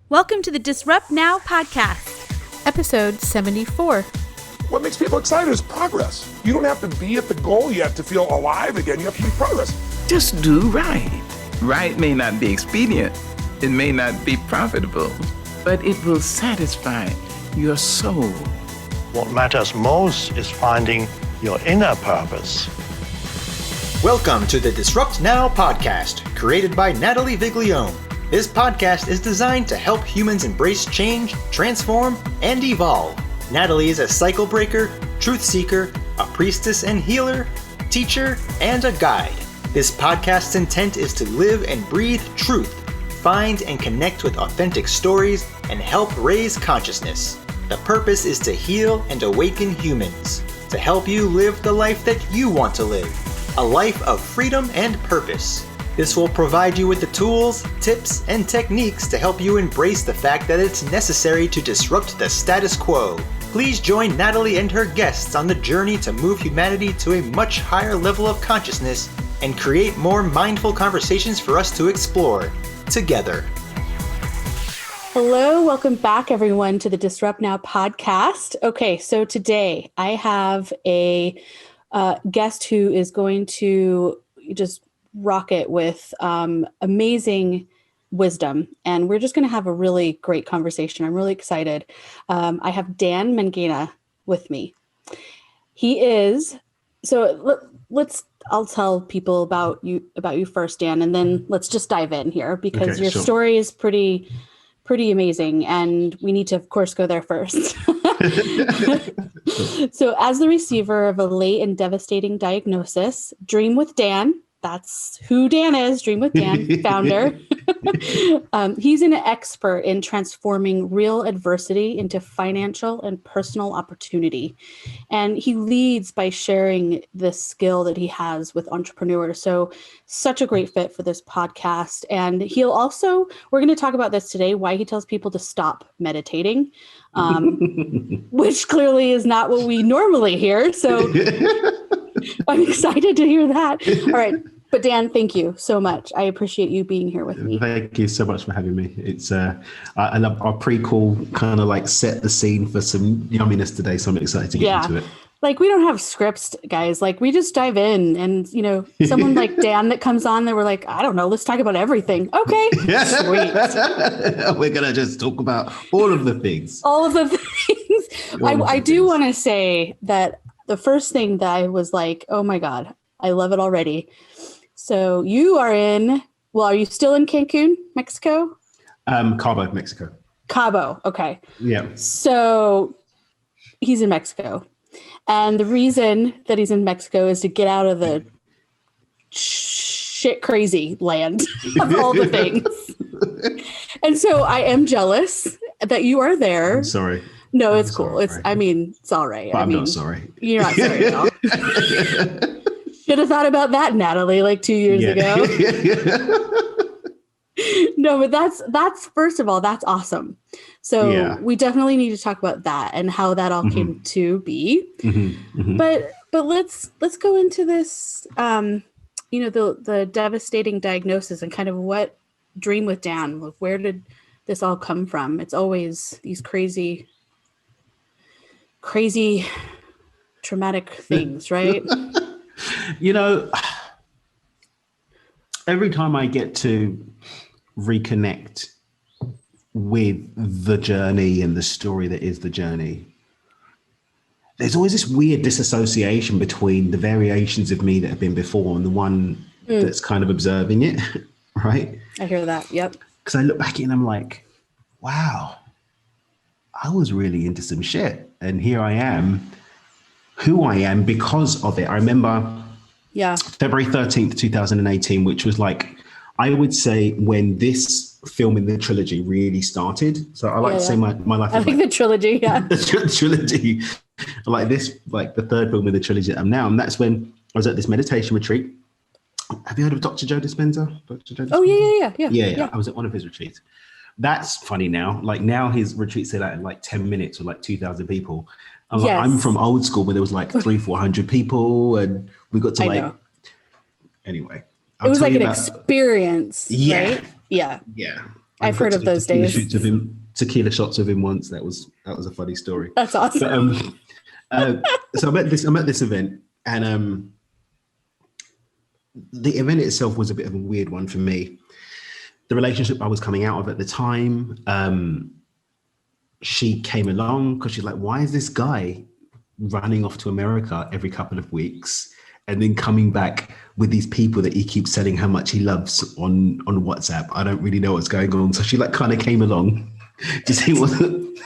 Welcome to the Disrupt Now podcast, episode 74. What makes people excited is progress. You don't have to be at the goal yet to feel alive again. You have to be progress. Just do right. Right may not be expedient. It may not be profitable, but it will satisfy your soul. What matters most is finding your inner purpose. Welcome to the Disrupt Now podcast, created by Natalie Viglione. This podcast is designed to help humans embrace change, transform, and evolve. Natalie is a cycle breaker, truth seeker, a priestess and healer, teacher, and a guide. This podcast's intent is to live and breathe truth, find and connect with authentic stories, and help raise consciousness. The purpose is to heal and awaken humans, to help you live the life that you want to live, a life of freedom and purpose. This will provide you with the tools, tips, and techniques to help you embrace the fact that it's necessary to disrupt the status quo. Please join Natalie and her guests on the journey to move humanity to a much higher level of consciousness and create more mindful conversations for us to explore together. Hello, welcome back everyone to the Disrupt Now podcast. Okay, so today I have a guest who is going to just rock it with amazing wisdom, and we're just going to have a really great conversation. I'm really excited. I have Dan Mangena with me. He is I'll tell people about you first, Dan, and then let's just dive in here because your story is pretty amazing, and we need to, of course, go there first. So, as the receiver of a late and devastating diagnosis, Dream with Dan. That's who Dan is, Dream with Dan, founder. He's an expert in transforming real adversity into financial and personal opportunity. And he leads by sharing the skill that he has with entrepreneurs. So such a great fit for this podcast. And we're going to talk about this today, why he tells people to stop meditating, which clearly is not what we normally hear. So I'm excited to hear that. All right. But Dan, thank you so much. I appreciate you being here with me. Thank you so much for having me. It's I love our pre-call kind of like set the scene for some yumminess today. So I'm excited to get into it. Like, we don't have scripts, guys. Like, we just dive in, and someone like Dan that comes on, that we're like, I don't know, let's talk about everything. Okay, sweet. We're gonna just talk about all of the things. All of the things. I do want to say that the first thing that I was like, oh my God, I love it already. So you are are you still in Cancun, Mexico? Cabo, Mexico. Cabo, okay. Yeah. So he's in Mexico. And the reason that he's in Mexico is to get out of the shit crazy land of all the things. And so I am jealous that you are there. I'm sorry. No, it's cool. It's all right. But I'm not sorry. You're not sorry at all. Should have thought about that, Natalie, like 2 years ago. No, but that's first of all, that's awesome. So we definitely need to talk about that and how that all came to be. Mm-hmm. Mm-hmm. But let's go into this, the devastating diagnosis and kind of what Dream with Dan, where did this all come from? It's always these crazy traumatic things, right? Every time I get to reconnect with the journey and the story that is the journey, there's always this weird disassociation between the variations of me that have been before and the one that's kind of observing it, right? I hear that, yep. Because I look back at it and I'm like, wow, I was really into some shit. And here I am, who I am because of it. I remember February 13th, 2018, which was like, I would say when this film in the trilogy really started. So I like to say my life. I think the trilogy, the trilogy, like this, like the third film in the trilogy that I'm now. And that's when I was at this meditation retreat. Have you heard of Dr. Joe Dispenza? Oh, yeah. I was at one of his retreats. That's funny now. Like now his retreats are in like 10 minutes with like 2,000 people. I'm from old school where there was like 300-400 people and we got to anyway. It was like an experience, right? Yeah. I've heard of those days. Tequila shots of him once. That was a funny story. That's awesome. But, so I'm at this event, and the event itself was a bit of a weird one for me. The relationship I was coming out of at the time, she came along because she's like, why is this guy running off to America every couple of weeks and then coming back with these people that he keeps telling how much he loves on WhatsApp? I don't really know what's going on. So she kind of came along to see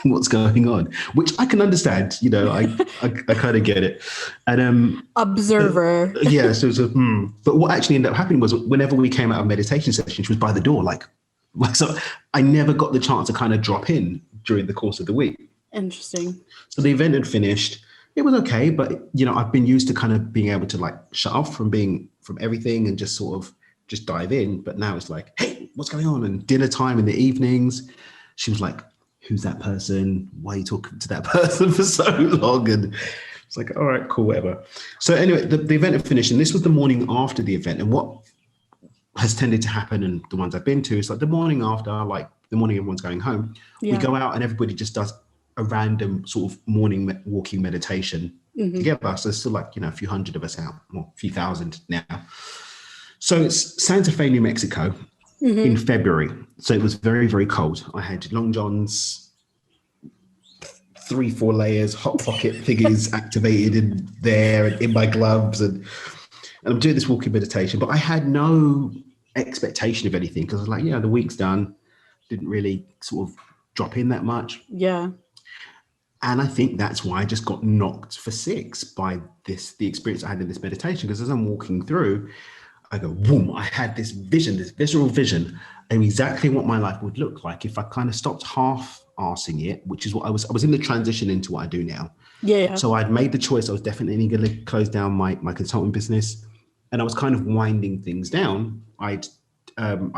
what's going on, which I can understand. I kind of get it. And observer. But what actually ended up happening was whenever we came out of meditation session, she was by the door, so I never got the chance to kind of drop in during the course of the week. Interesting. So the event had finished. It was okay, but I've been used to kind of being able to shut off from everything and just sort of just dive in. But now it's like, hey, what's going on? And dinner time in the evenings. She was like, who's that person? Why are you talking to that person for so long? And it's like, all right, cool, whatever. So anyway, the event had finished, and this was the morning after the event. And what has tended to happen, and the ones I've been to, is the morning after, the morning everyone's going home, we go out and everybody just does a random sort of morning walking meditation together. So there's still a few hundred of us out, or a few thousand now. So it's Santa Fe, New Mexico in February. So it was very, very cold. I had long johns, 3-4 layers, hot pocket figures activated in there and in my gloves. And I'm doing this walking meditation, but I had no expectation of anything because I was like, the week's done. Didn't really sort of drop in that much. Yeah. And I think that's why I just got knocked for 6 by the experience I had in this meditation. Because as I'm walking through, I go, boom, I had this vision, this visceral vision of exactly what my life would look like if I kind of stopped half-arsing it, which is what I was in the transition into what I do now. Yeah. So I'd made the choice. I was definitely going to close down my consulting business. And I was kind of winding things down. I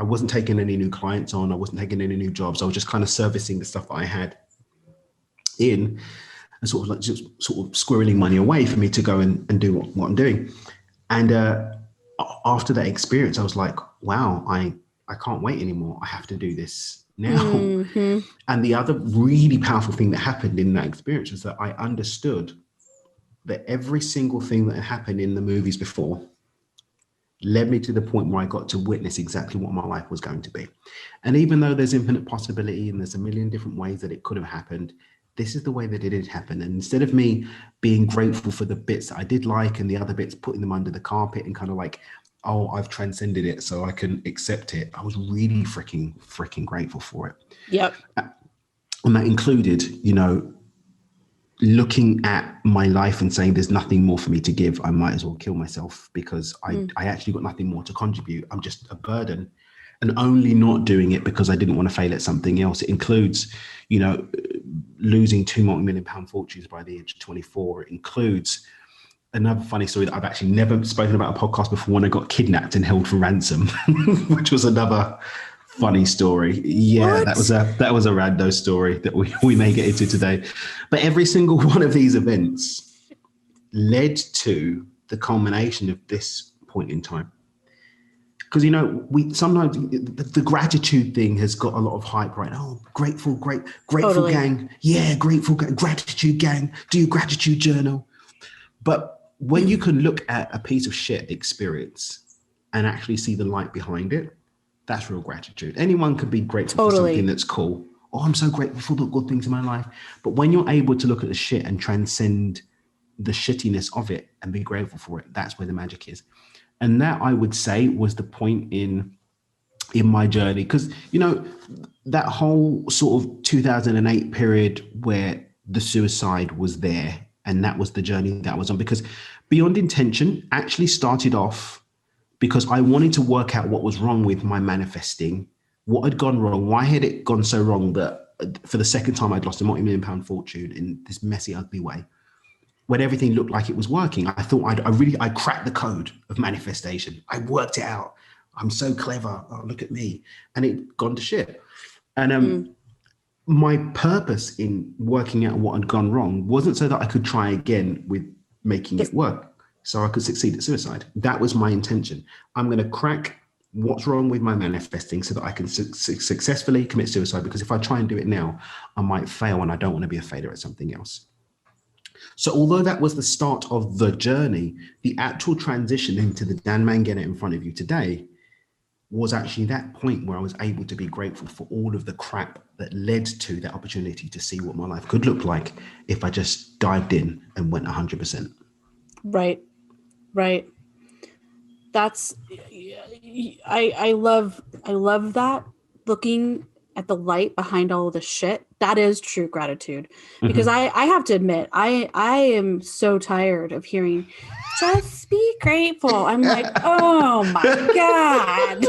wasn't taking any new clients on. I wasn't taking any new jobs. I was just kind of servicing the stuff that I had in and sort of squirreling money away for me to go and do what I'm doing. And after that experience, I was like, wow, I can't wait anymore. I have to do this now. And the other really powerful thing that happened in that experience was that I understood that every single thing that had happened in the movies before led me to the point where I got to witness exactly what my life was going to be. And even though there's infinite possibility and there's a million different ways that it could have happened, this is the way that it did happen. And instead of me being grateful for the bits that I did like and the other bits, putting them under the carpet and kind of oh, I've transcended it so I can accept it, I was really freaking grateful for it. Yep. And that included, looking at my life and saying there's nothing more for me to give. I might as well kill myself because I actually got nothing more to contribute. I'm just a burden. And only not doing it because I didn't want to fail at something else. It includes, losing 2 multi-million-pound fortunes by the age of 24. It includes another funny story that I've actually never spoken about on a podcast before, when I got kidnapped and held for ransom, which was another funny story. Yeah, what? that was a rando story that we may get into today. But every single one of these events led to the culmination of this point in time. Because, we sometimes the gratitude thing has got a lot of hype, right? Oh, grateful totally. Gang. Yeah, grateful gang, gratitude gang, do your gratitude journal. But when you can look at a piece of shit experience and actually see the light behind it, that's real gratitude. Anyone can be grateful for something that's cool. Oh, I'm so grateful for the good things in my life. But when you're able to look at the shit and transcend the shittiness of it and be grateful for it, that's where the magic is. And that, I would say, was the point in my journey. Because, that whole sort of 2008 period where the suicide was there, and that was the journey that I was on. Because Beyond Intention actually started off because I wanted to work out what was wrong with my manifesting, what had gone wrong, why had it gone so wrong that for the second time I'd lost a multi-million-pound fortune in this messy, ugly way, when everything looked like it was working. I thought I cracked the code of manifestation. I worked it out. I'm so clever. Oh, look at me. And it gone to shit. And my purpose in working out what had gone wrong wasn't so that I could try again with making it work, so I could succeed at suicide. That was my intention. I'm going to crack what's wrong with my manifesting so that I can successfully commit suicide? Because if I try and do it now, I might fail, and I don't want to be a failure at something else. So although that was the start of the journey, the actual transition into the Dan Mangena in front of you today was actually that point where I was able to be grateful for all of the crap that led to that opportunity to see what my life could look like if I just dived in and went 100%. Right. That's, I love that, looking at the light behind all of the shit. That is true gratitude. Because I have to admit, I am so tired of hearing, just be grateful. I'm like, oh my God,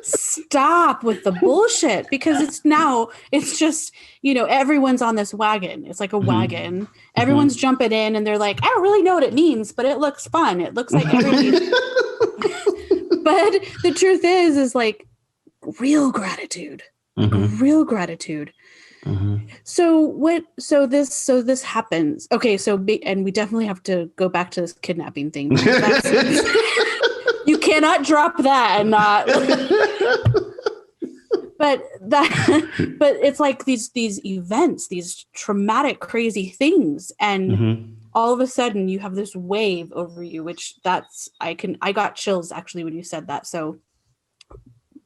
stop with the bullshit. Because it's just, everyone's on this wagon. It's like a wagon. Everyone's jumping in and they're like, I don't really know what it means, but it looks fun. It looks like everything. But the truth is like real gratitude. Real gratitude. So this happens. Okay. And we definitely have to go back to this kidnapping thing. You cannot drop that and not. But it's like these events, these traumatic, crazy things. And all of a sudden you have this wave over you, which I got chills actually when you said that. So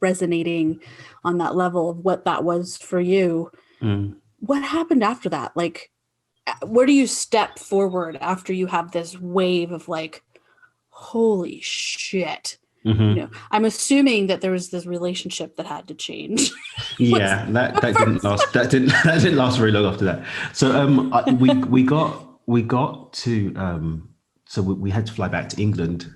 resonating on that level of what that was for you. What happened after that? Like, where do you step forward after you have this wave of like, holy shit? I'm assuming that there was this relationship that had to change. Yeah, that didn't last. That didn't last very long after that. So we got to so we had to fly back to England.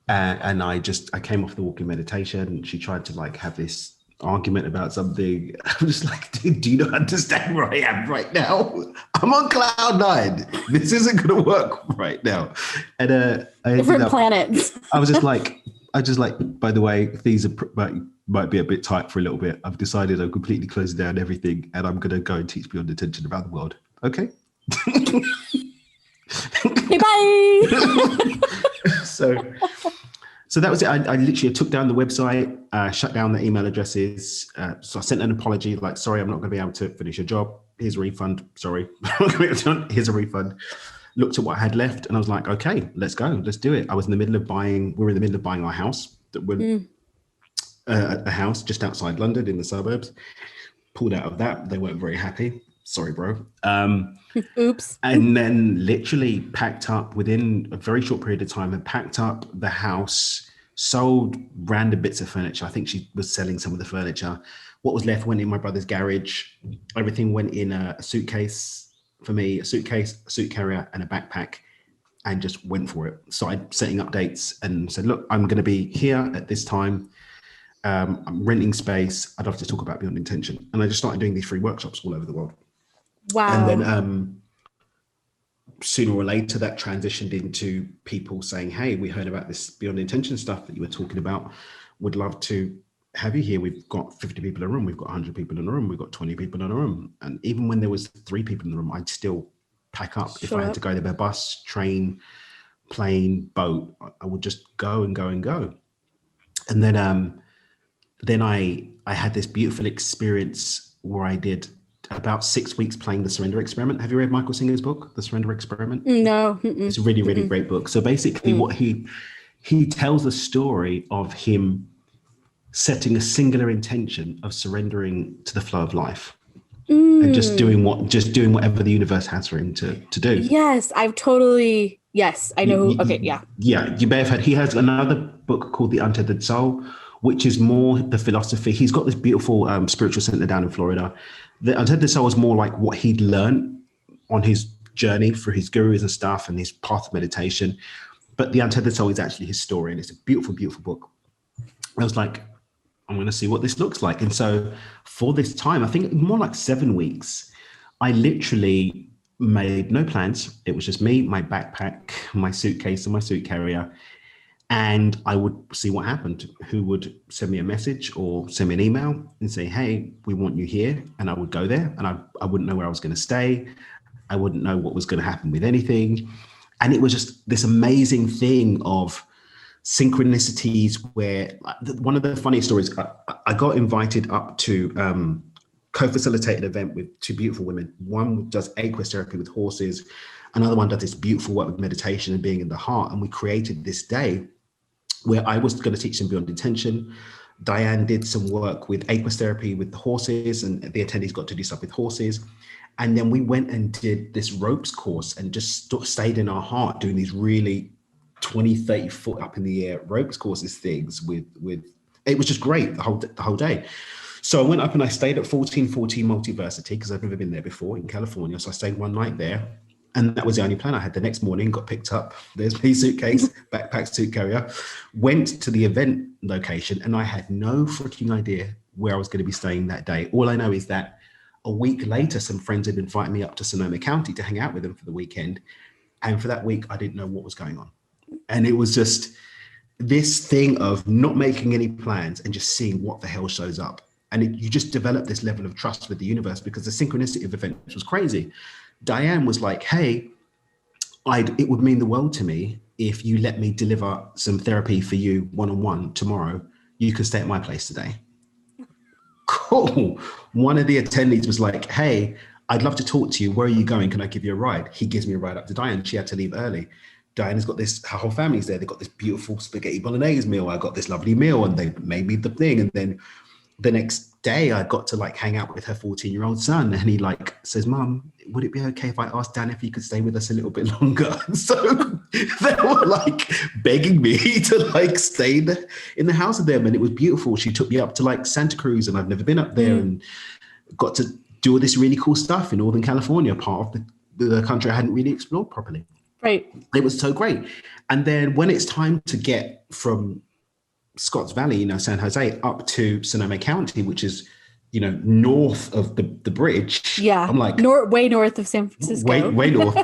And I came off the walking meditation, and she tried to like have this argument about something. I'm just like, dude, do you not understand where I am right now? I'm on cloud 9. This isn't going to work right now. And different planets. I was just like, by the way, things might be a bit tight for a little bit. I've decided I'm completely closing down everything, and I'm going to go and teach beyond intention around the world. Okay. Okay, bye. So that was it. I literally took down the website, shut down the email addresses. So I sent an apology, like, sorry, I'm not going to be able to finish your job. Here's a refund. Sorry. Here's a refund. Looked at what I had left, and I was like, okay, let's go. Let's do it. We were in the middle of buying our house. A house just outside London in the suburbs. Pulled out of that. They weren't very happy. Sorry, bro. Oops. And then literally packed up within a very short period of time, and packed up the house, sold random bits of furniture. I think she was selling some of the furniture. What was left went in my brother's garage. Everything went in a suitcase for me, a suit carrier, and a backpack, and just went for it. Started setting up dates and said, look, I'm going to be here at this time. I'm renting space. I'd love to talk about Beyond Intention. And I just started doing these free workshops all over the world. Wow. And then sooner or later, that transitioned into people saying, hey, we heard about this Beyond Intention stuff that you were talking about. Would love to have you here. We've got 50 people in a room. We've got 100 people in a room. We've got 20 people in a room. And even when there was 3 people in the room, I'd still pack up. If I had to go there by bus, train, plane, boat, I would just go and go and go. And then I had this beautiful experience where I did about 6 weeks playing The Surrender Experiment. Have you read Michael Singer's book, The Surrender Experiment? No. It's a really, really great book. So basically what he tells the story of him setting a singular intention of surrendering to the flow of life and just doing whatever the universe has for him to do. Yes, I know. Okay, yeah. Yeah, you may have heard. He has another book called The Untethered Soul, which is more the philosophy. He's got this beautiful spiritual center down in Florida. The Untethered Soul is more like what he'd learned on his journey through his gurus and stuff and his path of meditation. But The Untethered Soul is actually his story, and it's a beautiful, beautiful book. I was like, I'm going to see what this looks like. And so for this time, I think more like 7 weeks, I literally made no plans. It was just me, my backpack, my suitcase, and my suit carrier. And I would see what happened. Who would send me a message or send me an email and say, hey, we want you here. And I would go there, and I wouldn't know where I was going to stay. I wouldn't know what was going to happen with anything. And it was just this amazing thing of synchronicities where one of the funny stories, I got invited up to co-facilitate an event with two beautiful women. One does equus therapy with horses. Another one does this beautiful work with meditation and being in the heart. And we created this day where I was going to teach them beyond intention. Diane did some work with equus therapy with the horses, and the attendees got to do stuff with horses. And then we went and did this ropes course and just stayed in our heart doing these really 20, 30 foot up in the air ropes courses things with it was just great the whole day. So I went up and I stayed at 1414 Multiversity because I've never been there before in California. So I stayed one night there. And that was the only plan I had. The next morning, got picked up. There's my suitcase, backpack, suit carrier. Went to the event location, and I had no freaking idea where I was going to be staying that day. All I know is that a week later, some friends had invited me up to Sonoma County to hang out with them for the weekend. And for that week, I didn't know what was going on. And it was just this thing of not making any plans and just seeing what the hell shows up. And you just develop this level of trust with the universe because the synchronicity of events was crazy. Diane was like, hey, it would mean the world to me if you let me deliver some therapy for you one-on-one tomorrow. You can stay at my place today. Cool. One of the attendees was like, hey, I'd love to talk to you. Where are you going? Can I give you a ride? He gives me a ride up to Diane. She had to leave early. Diana's got this, her whole family's there. They've got this beautiful spaghetti bolognese meal. I got this lovely meal and they made me the thing. And then the next day I got to like hang out with her 14-year-old son, and he like says, Mum, would it be okay if I asked Dan if he could stay with us a little bit longer? So they were like begging me to like stay in the house with them, and it was beautiful. She took me up to like Santa Cruz, and I've never been up there, and got to do all this really cool stuff in Northern California, part of the country I hadn't really explored properly. Right. It was so great. And then when it's time to get from Scotts Valley, San Jose, up to Sonoma County, which is, north of the bridge. Yeah. I'm like, way north of San Francisco. Way north.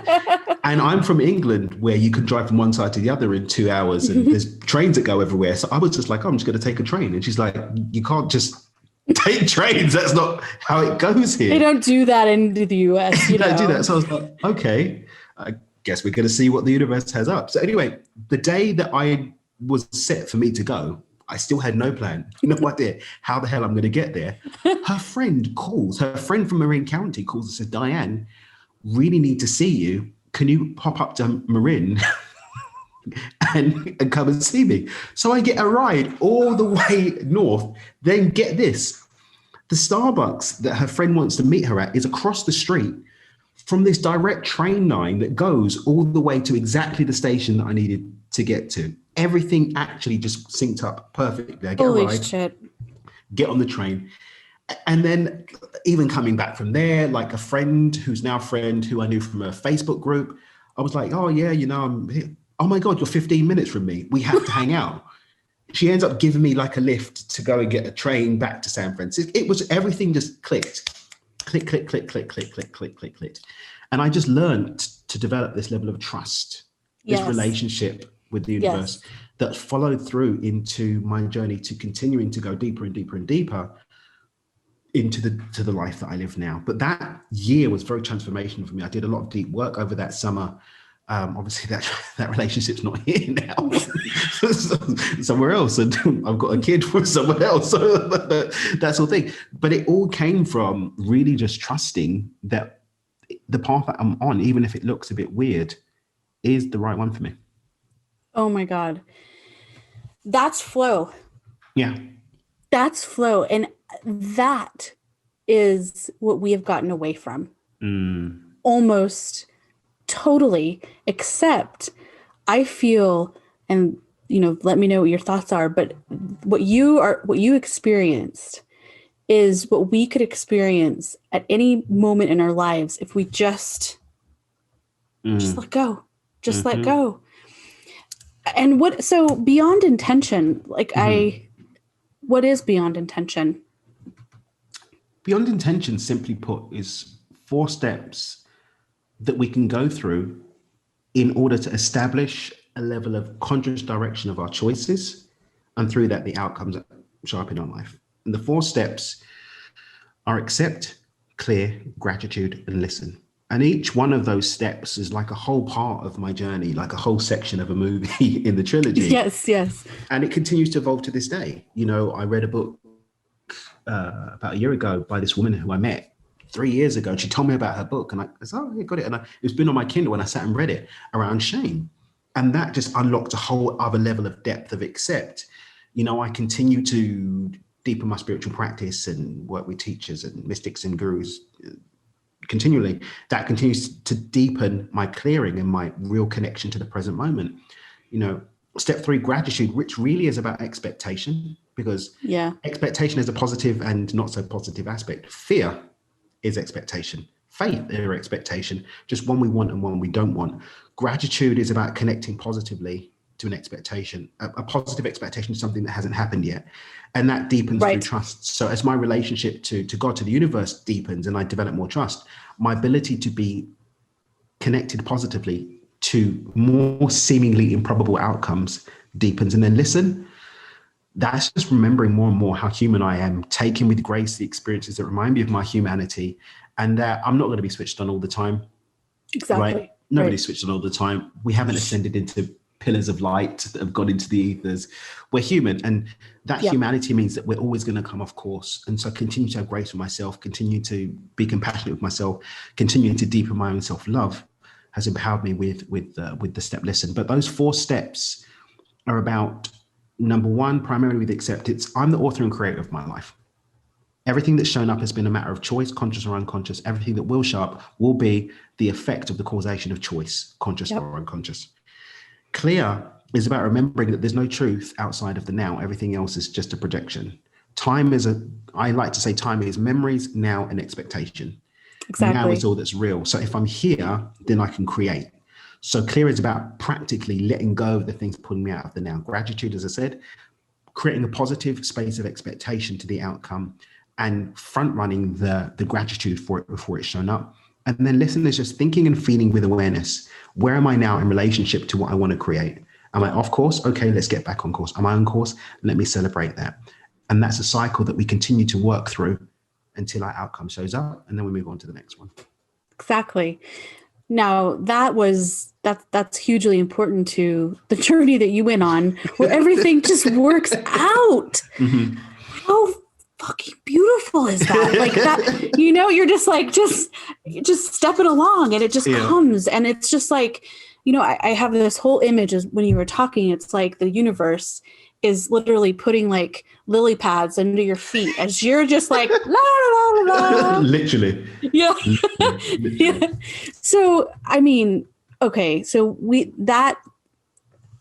And I'm from England, where you can drive from one side to the other in 2 hours, and there's trains that go everywhere. So I was just like, I'm just going to take a train. And she's like, you can't just take trains. That's not how it goes here. They don't do that in the US. They don't do that. So I was like, okay, I guess we're going to see what the universe has up. So anyway, the day that I was set for me to go, I still had no plan, no idea how the hell I'm going to get there. Her friend from Marin County calls and says, Diane, really need to see you. Can you pop up to Marin and come and see me? So I get a ride all the way north. Then get this, the Starbucks that her friend wants to meet her at is across the street from this direct train line that goes all the way to exactly the station that I needed to get to. Everything actually just synced up perfectly. I get a ride, shit. Get on the train. And then even coming back from there, like a friend who's now a friend who I knew from a Facebook group, I was like, oh yeah, I'm here. Oh my God, you're 15 minutes from me. We have to hang out. She ends up giving me like a lift to go and get a train back to San Francisco. It was, everything just clicked. Click, click, click, click, click, click, click, click, click. And I just learned to develop this level of trust, this relationship with the universe that followed through into my journey to continuing to go deeper and deeper and deeper into the life that I live now. But that year was very transformational for me. I did a lot of deep work over that summer. Obviously that relationship's not here now, somewhere else, and I've got a kid with someone else, so that sort of thing. But it all came from really just trusting that the path that I'm on, even if it looks a bit weird, is the right one for me. Oh my God. That's flow. Yeah. That's flow. And that is what we have gotten away from. Almost totally, except I feel, and let me know what your thoughts are, but what you experienced is what we could experience at any moment in our lives if we just let go. Just let go. And so beyond intention, like what is beyond intention? Beyond intention, simply put, is 4 steps that we can go through in order to establish a level of conscious direction of our choices, and through that, the outcomes that show up in our life. And the 4 steps are accept, clear, gratitude, and listen. And each one of those steps is like a whole part of my journey, like a whole section of a movie in the trilogy. Yes, yes. And it continues to evolve to this day. You know, I read a book about a year ago by this woman who I met 3 years ago. And she told me about her book. And I said, oh, yeah, got it. And it's been on my Kindle and I sat and read it around shame. And that just unlocked a whole other level of depth of accept. You know, I continue to deepen my spiritual practice and work with teachers and mystics and gurus continually. That continues to deepen my clearing and my real connection to the present moment. You know, step 3, gratitude, which really is about expectation, because expectation is a positive and not so positive aspect. Fear is expectation. Faith is expectation, just one we want and one we don't want. Gratitude is about connecting positively to an expectation. A positive expectation is something that hasn't happened yet. And that deepens through trust. So as my relationship to God, to the universe deepens and I develop more trust, my ability to be connected positively to more seemingly improbable outcomes deepens. And then listen, that's just remembering more and more how human I am, taking with grace the experiences that remind me of my humanity, and that I'm not going to be switched on all the time. Exactly. Right? Nobody's switched on all the time. We haven't ascended into pillars of light that have gone into the ethers. We're human, and that humanity means that we're always going to come off course. And so continue to have grace for myself, continue to be compassionate with myself, continuing to deepen my own self-love has empowered me with the step listen. But those 4 steps are about, number 1, primarily with acceptance. I'm the author and creator of my life. Everything that's shown up has been a matter of choice, conscious or unconscious. Everything that will show up will be the effect of the causation of choice, conscious or unconscious. Clear is about remembering that there's no truth outside of the now. Everything else is just a projection. I like to say time is memories, now, and expectation. Exactly. Now is all that's real. So if I'm here, then I can create. So clear is about practically letting go of the things pulling me out of the now. Gratitude, as I said, creating a positive space of expectation to the outcome and front running the gratitude for it before it's shown up. And then listen is just thinking and feeling with awareness. Where am I now in relationship to what I want to create? Am I off course? Okay, let's get back on course. Am I on course? Let me celebrate that. And that's a cycle that we continue to work through until our outcome shows up. And then we move on to the next one. Exactly. Now that's hugely important to the journey that you went on, where everything just works out. Mm-hmm. How fucking beautiful is that? Like that, you know, you're just like, just stepping along and it just comes. And it's just like, you know, I have this whole image as when you were talking, it's like the universe is literally putting like lily pads under your feet as you're just like, la, la, la, la. Literally. Yeah. Literally. Yeah. So, I mean, okay. So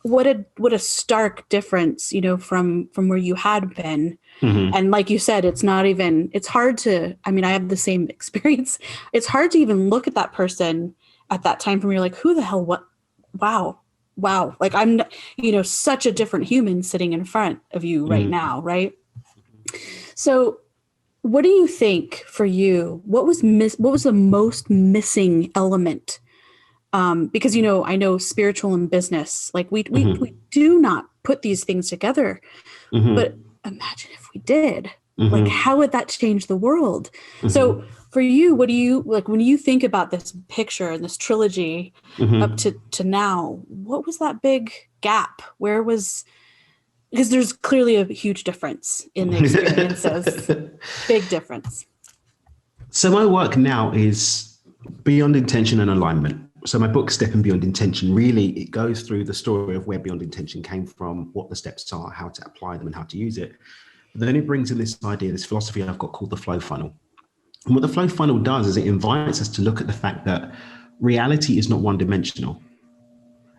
what a stark difference, you know, from where you had been. Mm-hmm. And like you said, it's hard to, I mean, I have the same experience. It's hard to even look at that person at that time from you're like, who the hell, what? Wow. Like I'm, you know, such a different human sitting in front of you right now. Right. So what do you think for you, what was the most missing element? Because, you know, I know spiritual and business, like we do not put these things together, but imagine if we did, like, how would that change the world? So for you, what do you like when you think about this picture and this trilogy up to now, what was that big gap? Because there's clearly a huge difference in the experiences, big difference. So my work now is beyond intention and alignment. So my book, Stepping Beyond Intention, really, it goes through the story of where Beyond Intention came from, what the steps are, how to apply them and how to use it. But then it brings in this idea, this philosophy I've got called the flow funnel. And what the flow funnel does is it invites us to look at the fact that reality is not one-dimensional.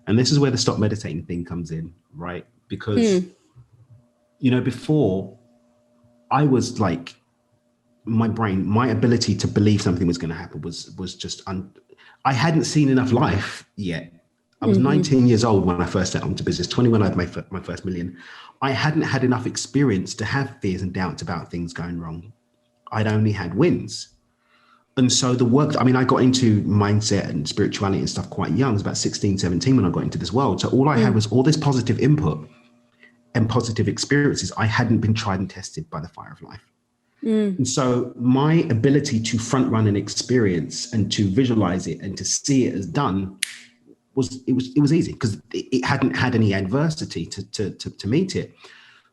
And this is where the stop meditating thing comes in, right? Because, you know, before I was like, my brain, my ability to believe something was going to happen was just, I hadn't seen enough life yet. I was 19 years old when I first set on to business, 20 when I had my first million. I hadn't had enough experience to have fears and doubts about things going wrong. I'd only had wins. And so the work, I mean, I got into mindset and spirituality and stuff quite young. I was about 16, 17 when I got into this world. So all I had was all this positive input and positive experiences. I hadn't been tried and tested by the fire of life. And so my ability to front run an experience and to visualize it and to see it as done was easy because it hadn't had any adversity to meet it.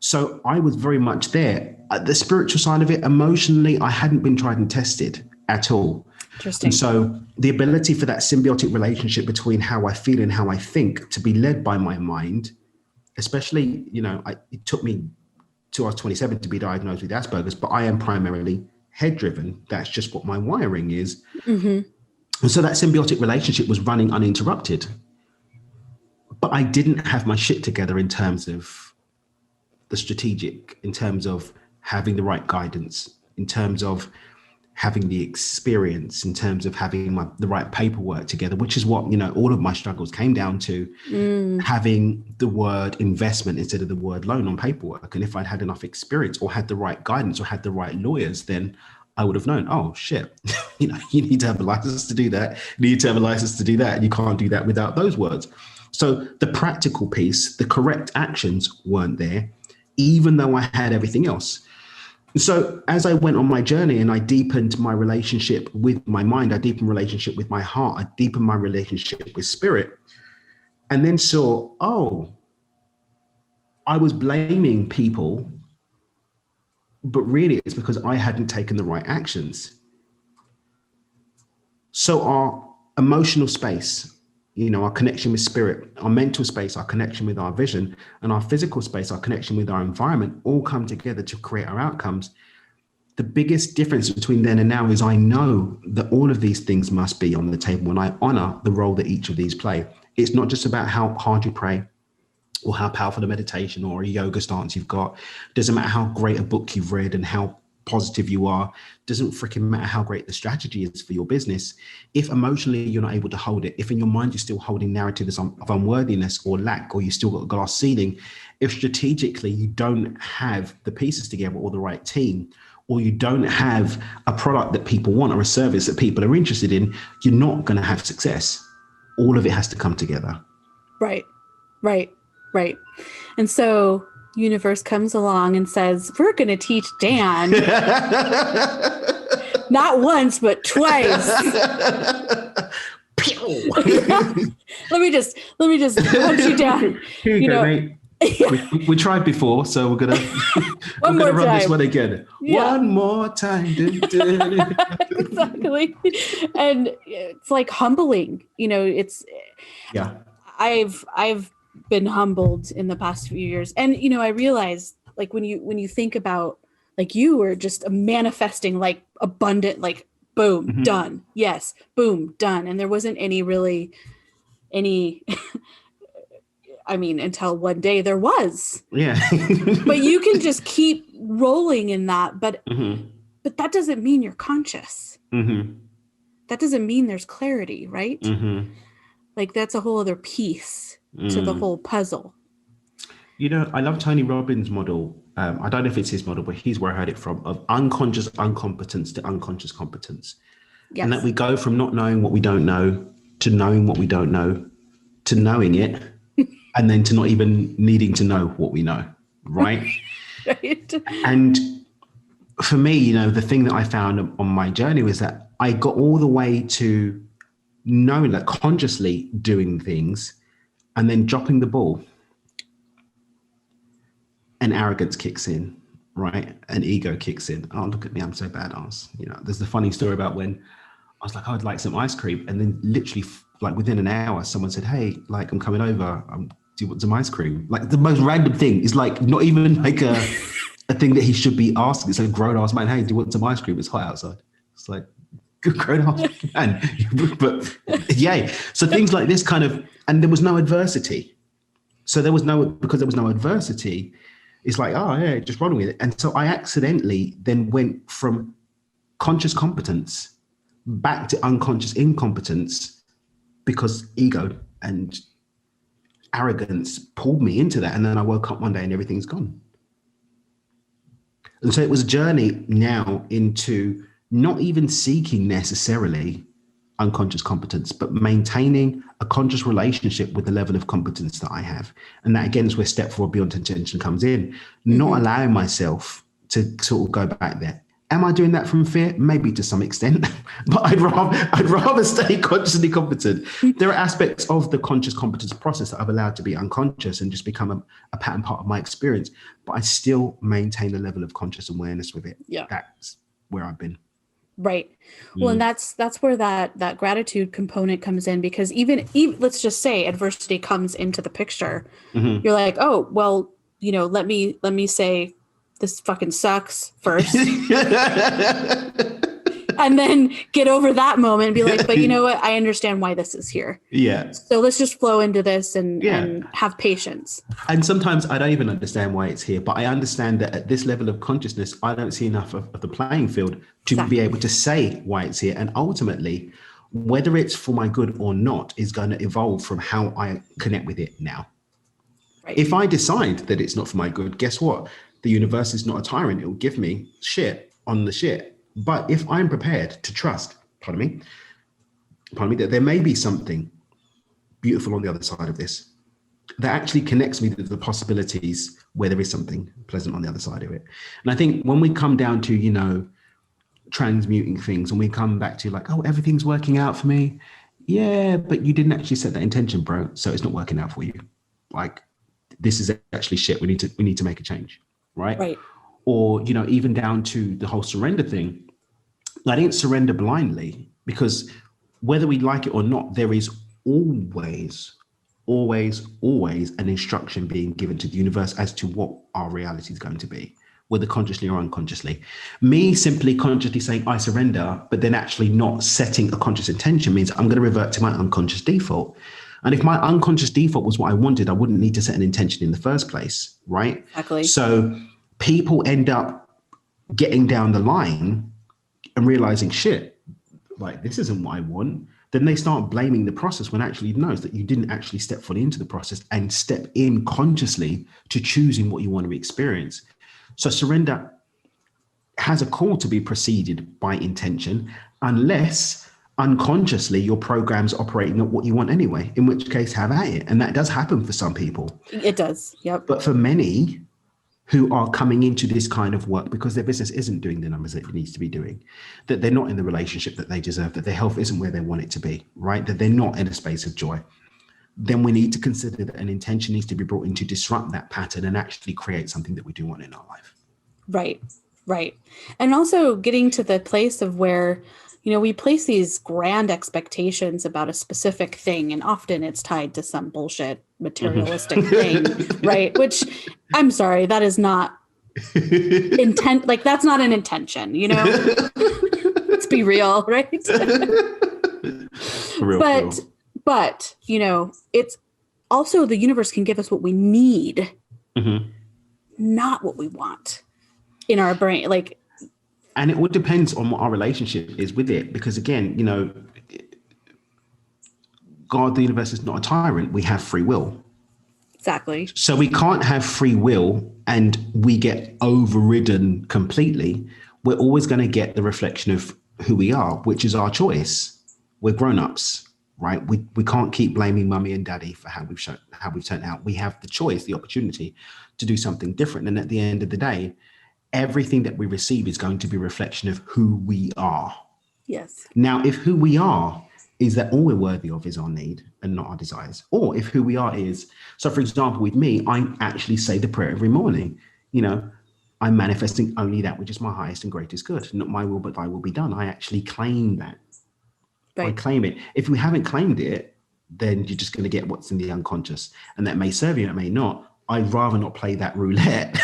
So I was very much there. The spiritual side of it, emotionally, I hadn't been tried and tested at all. Interesting. And so the ability for that symbiotic relationship between how I feel and how I think to be led by my mind, especially, it took me till I was 27 to be diagnosed with Asperger's, but I am primarily head driven. That's just what my wiring is. And so that symbiotic relationship was running uninterrupted. But I didn't have my shit together in terms of the strategic, in terms of having the right guidance, in terms of having the experience, in terms of having the right paperwork together, which is what, all of my struggles came down to, having the word investment instead of the word loan on paperwork. And if I'd had enough experience or had the right guidance or had the right lawyers, then I would have known, oh shit, you need to have a license to do that. You need to have a license to do that. And you can't do that without those words. So the practical piece, the correct actions weren't there, even though I had everything else. So as I went on my journey and I deepened my relationship with my mind, I deepened relationship with my heart, I deepened my relationship with spirit, and then saw, I was blaming people, but really it's because I hadn't taken the right actions. So our emotional space, our connection with spirit, our mental space, our connection with our vision, and our physical space, our connection with our environment, all come together to create our outcomes. The biggest difference between then and now is I know that all of these things must be on the table, and I honor the role that each of these play. It's not just about how hard you pray or how powerful a meditation or a yoga stance you've got. It doesn't matter how great a book you've read and how positive you are. Doesn't freaking matter how great the strategy is for your business. If emotionally you're not able to hold it, if in your mind you're still holding narratives of unworthiness or lack, or you still got a glass ceiling, if strategically you don't have the pieces together or the right team, or you don't have a product that people want or a service that people are interested in, you're not going to have success. All of it has to come together. Right. And so universe comes along and says, we're going to teach Dan not once, but twice. let me just punch you down. Here you go, mate. We tried before, so we're gonna run this one again. Yeah. One more time. Exactly. And it's like humbling, I've been humbled in the past few years. And, I realized, like, when you think about, like, you were just manifesting, like, abundant, like, boom, done. Yes. Boom, done. And there wasn't any until one day there was. Yeah. But you can just keep rolling in that. But that doesn't mean you're conscious. That doesn't mean there's clarity, right? Like, that's a whole other piece to the whole puzzle. I love Tony Robbins' model. I don't know if it's his model, but he's where I heard it from, of unconscious incompetence to unconscious competence. Yes. And that we go from not knowing what we don't know to knowing what we don't know to knowing it, and then to not even needing to know what we know, right? Right. And for me, the thing that I found on my journey was that I got all the way to knowing that consciously doing things and then dropping the ball, and arrogance kicks in, right? And ego kicks in. Oh, look at me, I'm so badass. There's the funny story about when I was like, I'd like some ice cream. And then literally, like, within an hour, someone said, hey, like, I'm coming over. Do you want some ice cream? Like, the most random thing is, like, not even like a thing that he should be asking. It's like a grown-ass man, hey, do you want some ice cream? It's hot outside. It's like, good grown-ass man. But yay. So things like this kind of, and there was no adversity. So because there was no adversity, it's like, oh yeah, just run with it. And so I accidentally then went from conscious competence back to unconscious incompetence because ego and arrogance pulled me into that. And then I woke up one day and everything's gone. And so it was a journey now into not even seeking necessarily unconscious competence, but maintaining a conscious relationship with the level of competence that I have. And that, again, is where step 4 beyond intention comes in. Not allowing myself to sort of go back there. Am I doing that from fear? Maybe to some extent, but I'd rather stay consciously competent. There are aspects of the conscious competence process that I've allowed to be unconscious and just become a pattern part of my experience, but I still maintain a level of conscious awareness with it. Yeah. That's where I've been. Right. Well, and that's where that gratitude component comes in, because even let's just say adversity comes into the picture. Mm-hmm. You're like, oh, well, let me say this fucking sucks first. And then get over that moment and be like, but you know what? I understand why this is here. Yeah. So let's just flow into this and have patience. And sometimes I don't even understand why it's here, but I understand that at this level of consciousness, I don't see enough of the playing field to be able to say why it's here. And ultimately, whether it's for my good or not is going to evolve from how I connect with it now. Right. If I decide that it's not for my good, guess what? The universe is not a tyrant. It will give me shit on the shit. But if I'm prepared to trust, pardon me, that there may be something beautiful on the other side of this that actually connects me to the possibilities where there is something pleasant on the other side of it. And I think when we come down to, transmuting things, and we come back to like, oh, everything's working out for me. Yeah, but you didn't actually set that intention, bro. So it's not working out for you. Like, this is actually shit. We need to make a change. Right. Or, even down to the whole surrender thing. I didn't surrender blindly, because whether we like it or not, there is always an instruction being given to the universe as to what our reality is going to be, whether consciously or unconsciously. Me simply consciously saying I surrender, but then actually not setting a conscious intention means I'm going to revert to my unconscious default. And if my unconscious default was what I wanted, I wouldn't need to set an intention in the first place, right? Exactly. So people end up getting down the line and realizing, shit, like this isn't what I want. Then they start blaming the process when actually it knows that you didn't actually step fully into the process and step in consciously to choosing what you want to experience. So surrender has a call to be preceded by intention, unless unconsciously your program's operating at what you want anyway, in which case have at it. And that does happen for some people. It does. Yep. But for many who are coming into this kind of work because their business isn't doing the numbers that it needs to be doing, that they're not in the relationship that they deserve, that their health isn't where they want it to be, right? That they're not in a space of joy, then we need to consider that an intention needs to be brought in to disrupt that pattern and actually create something that we do want in our life. Right. And also getting to the place of where, we place these grand expectations about a specific thing, and often it's tied to some bullshit materialistic thing, right? Which, I'm sorry, that is not intent. Like, that's not an intention, Let's be real, right? But, it's also the universe can give us what we need, not what we want in our brain. And it all depends on what our relationship is with it. Because again, God, the universe is not a tyrant. We have free will. Exactly. So we can't have free will and we get overridden completely. We're always going to get the reflection of who we are, which is our choice. We're grown-ups, right? We can't keep blaming mummy and daddy for how we've turned out. We have the choice, the opportunity to do something different. And at the end of the day, everything that we receive is going to be a reflection of who we are. Yes. Now, if who we are is that all we're worthy of is our need and not our desires, or if who we are is, so for example, with me, I actually say the prayer every morning, I'm manifesting only that which is my highest and greatest good, not my will, but thy will be done. I actually claim that. Right. I claim it. If we haven't claimed it, then you're just going to get what's in the unconscious, and that may serve you, it may not. I'd rather not play that roulette,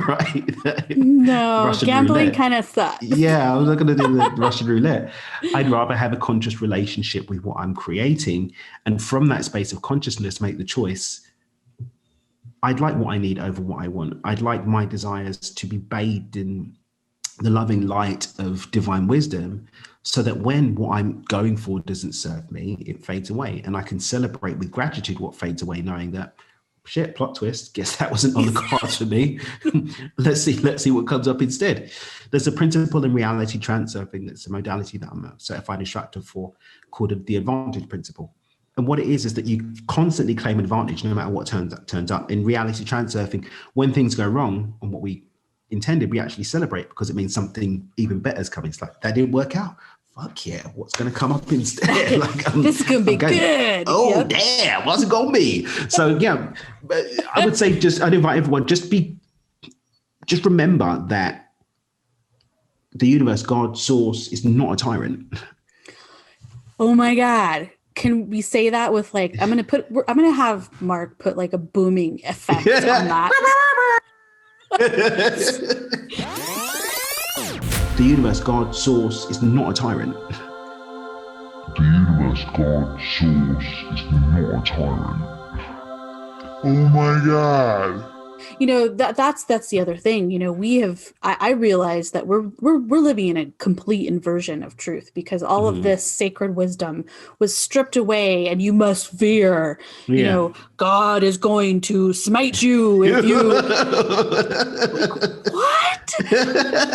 right? No, Russian gambling kind of sucks. Yeah, I'm not going to do the Russian roulette. I'd rather have a conscious relationship with what I'm creating. And from that space of consciousness, make the choice. I'd like what I need over what I want. I'd like my desires to be bathed in the loving light of divine wisdom, so that when what I'm going for doesn't serve me, it fades away. And I can celebrate with gratitude what fades away, knowing that, shit, plot twist, guess that wasn't on the cards for me. Let's see what comes up instead. There's a principle in reality transferring that's a modality that I'm a certified instructor for, called the advantage principle. And what it is that you constantly claim advantage no matter what turns up. In reality transurfing, when things go wrong, and what we intended, we actually celebrate because it means something even better is coming. It's like, that didn't work out. Fuck yeah, what's going to come up instead? Like, this is going to be good. Oh, damn, what's it going to be? So, yeah, I would say I'd invite everyone, just remember that the universe, God, source is not a tyrant. Oh my God. Can we say that with like, I'm going to have Mark put like a booming effect on that. The universe, God, source is not a tyrant. The universe, God, source is not a tyrant. Oh my God. You know, that's the other thing. You know, I realize that we're living in a complete inversion of truth, because all of this sacred wisdom was stripped away, and you must fear, you know, God is going to smite you if you what?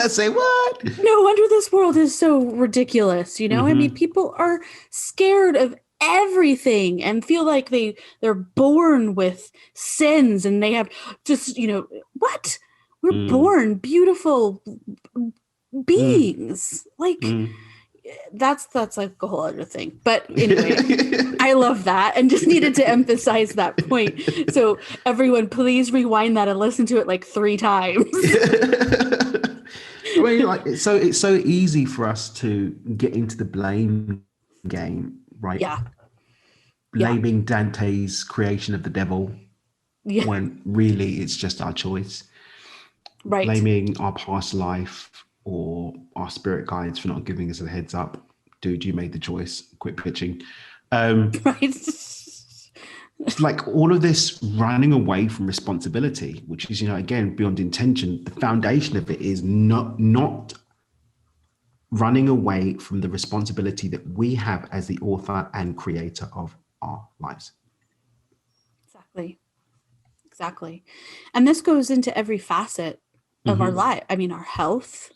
Say what? No wonder this world is so ridiculous. You know, I mean, people are scared of everything and feel like they're born with sins, and they have just, you know, what? We're born beautiful beings. Like that's like a whole other thing. But anyway, I love that and just needed to emphasize that point. So everyone, please rewind that and listen to it like 3 times. I mean, like, it's so easy for us to get into the blame game, right? Yeah. Blaming Dante's creation of the devil when really it's just our choice. Right. Blaming our past life or our spirit guides for not giving us a heads up. Dude, you made the choice. Quit pitching. Right. Like all of this running away from responsibility, which is, you know, again, beyond intention. The foundation of it is not running away from the responsibility that we have as the author and creator of our lives. Exactly. And this goes into every facet of our life. I mean, our health,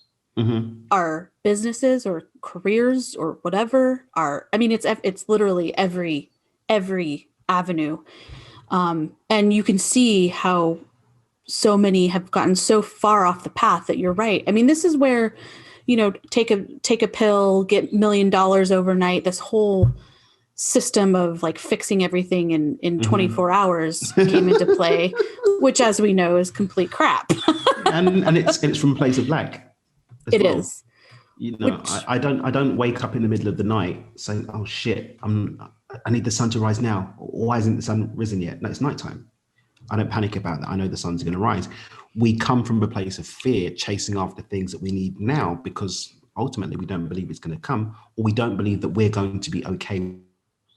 our businesses or careers or whatever. It's literally every avenue. And you can see how so many have gotten so far off the path that you're right. I mean, this is where, you know, take a pill, get $1 million overnight. This whole system of like fixing everything in 24 hours came into play, which, as we know, is complete crap. and it's from a place of lack. It is. You know, I don't wake up in the middle of the night saying, "Oh shit, I need the sun to rise now." Why isn't the sun risen yet? No, it's nighttime. I don't panic about that. I know the sun's going to rise. We come from a place of fear, chasing after things that we need now, because ultimately we don't believe it's going to come, or we don't believe that we're going to be okay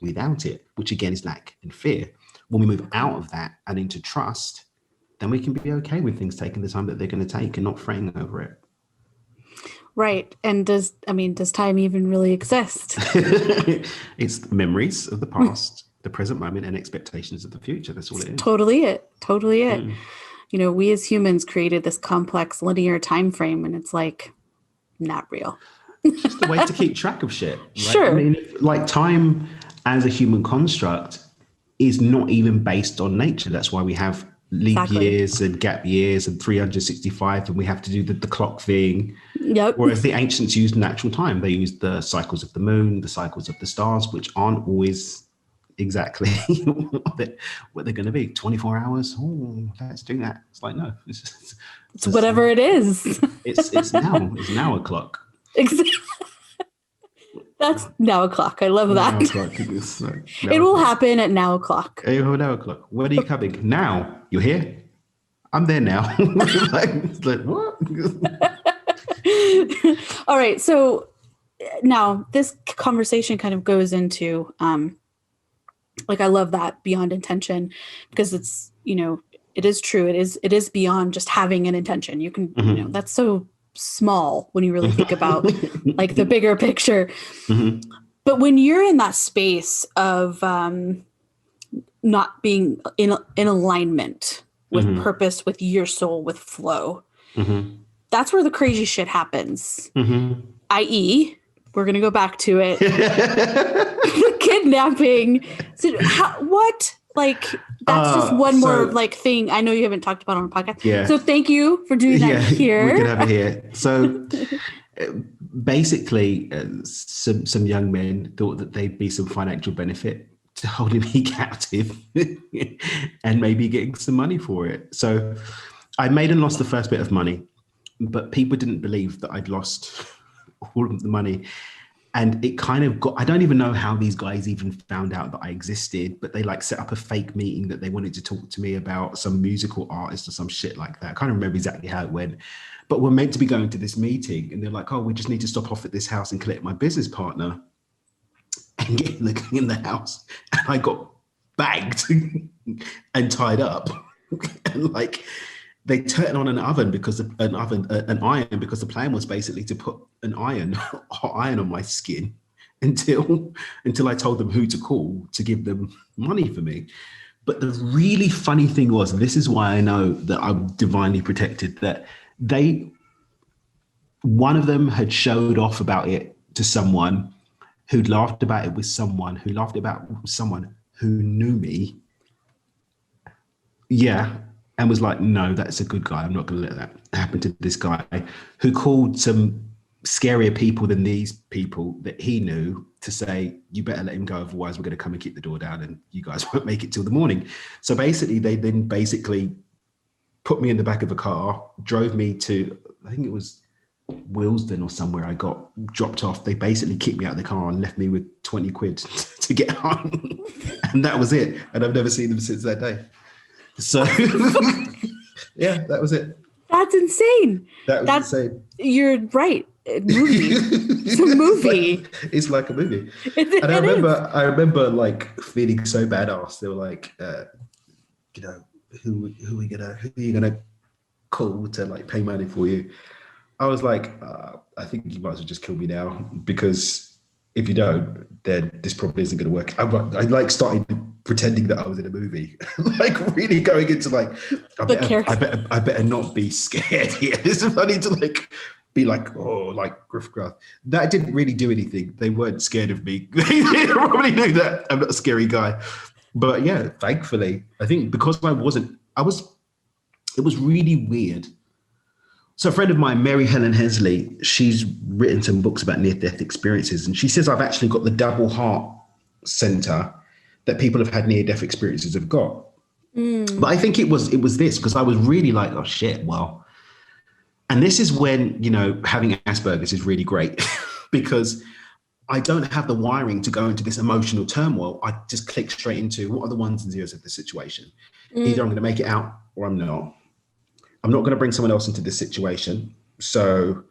without it, which again is lack and fear. When we move out of that and into trust, then we can be okay with things taking the time that they're going to take and not fretting over it. Right. And does time even really exist? It's memories of the past, the present moment, and expectations of the future. That's all it is. Totally it. You know, we as humans created this complex linear time frame, and it's like not real. It's just a way to keep track of shit. Right? Sure. I mean, like time as a human construct is not even based on nature. That's why we have leap years and gap years and 365, and we have to do the clock thing. Yep. Whereas the ancients used natural time. They used the cycles of the moon, the cycles of the stars, which aren't always exactly what they're going to be. 24 hours. Oh, let's do that. It's like, no, it's whatever it is. It's now a clock. Exactly. That's now o'clock. I love that. It will happen at now o'clock. Now o'clock. When are you coming? Now. You're here? I'm there now. like what? All right. So now this conversation kind of goes into, like, I love that beyond intention, because it's, you know, it is true. It is beyond just having an intention. You can, you know, that's so small when you really think about like the bigger picture. But when you're in that space of not being in alignment with purpose, with your soul, with flow, that's where the crazy shit happens. I.e., we're going to go back to it. Kidnapping. So what Like, that's just one more like thing I know you haven't talked about on a podcast. Yeah. So thank you for doing that here. We can have it here. So basically, some young men thought that there'd be some financial benefit to holding me captive and maybe getting some money for it. So I made and lost the first bit of money, but people didn't believe that I'd lost all of the money. And it kind of got, I don't even know how these guys even found out that I existed, but they like set up a fake meeting that they wanted to talk to me about some musical artist or some shit like that. I can't remember exactly how it went, but we're meant to be going to this meeting and they're like, oh, we just need to stop off at this house and collect my business partner and get in the house. And I got bagged and tied up and like, they turned on an oven because of an iron, because the plan was basically to put hot iron on my skin until I told them who to call to give them money for me. But the really funny thing was, and this is why I know that I'm divinely protected, that one of them had showed off about it to someone who'd laughed about it with someone who laughed about someone who knew me. Yeah. And was like, no, that's a good guy. I'm not going to let that happen to this guy, who called some scarier people than these people that he knew to say, you better let him go. Otherwise, we're going to come and kick the door down and you guys won't make it till the morning. So basically, they then basically put me in the back of a car, drove me to, I think it was Willesden or somewhere. I got dropped off. They basically kicked me out of the car and left me with 20 quid to get home. And that was it. And I've never seen them since that day. So, yeah, that was it. That's insane. That's insane. You're right. Movie. It's a movie. It's like a movie. And I remember like feeling so badass. They were like, who are you gonna call to like pay money for you? I was like, I think you might as well just kill me now, because if you don't, then this probably isn't going to work. I like started pretending that I was in a movie, like really going into like, I better not be scared here. This is funny to like be like, oh, like Griff Gruff. That didn't really do anything. They weren't scared of me. They probably knew that I'm not a scary guy. But yeah, thankfully, I think because it was really weird. So a friend of mine, Mary Helen Hensley, she's written some books about near-death experiences. And she says, I've actually got the double heart center that people have had near-death experiences have got. But I think it was this, because I was really like, oh shit, well. And this is when, having Asperger's is really great because I don't have the wiring to go into this emotional turmoil. I just click straight into what are the ones and zeros of the situation. Either I'm going to make it out or I'm not. I'm not going to bring someone else into this situation. So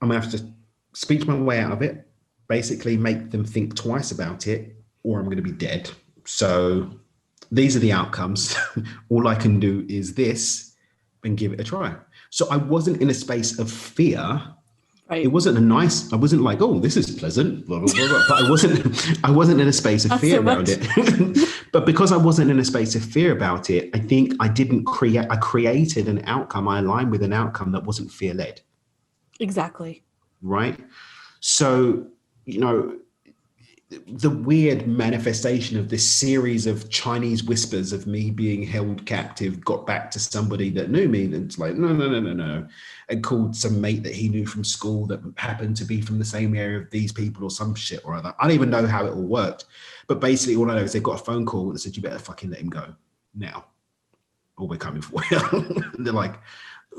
I'm going to have to speak my way out of it, basically make them think twice about it, or I'm going to be dead. So these are the outcomes. All I can do is this and give it a try. So I wasn't in a space of fear. Right. It wasn't I wasn't like, oh, this is pleasant, blah, blah, blah, blah. But I wasn't in a space of fear around it. But because I wasn't in a space of fear about it, I think I created an outcome. I aligned with an outcome that wasn't fear-led. Exactly. Right. So, the weird manifestation of this series of Chinese whispers of me being held captive got back to somebody that knew me. And it's like, no. And called some mate that he knew from school that happened to be from the same area of these people or some shit or other. I don't even know how it all worked. But basically all I know is they got a phone call that said, you better fucking let him go now, or we're coming for you. And they're like,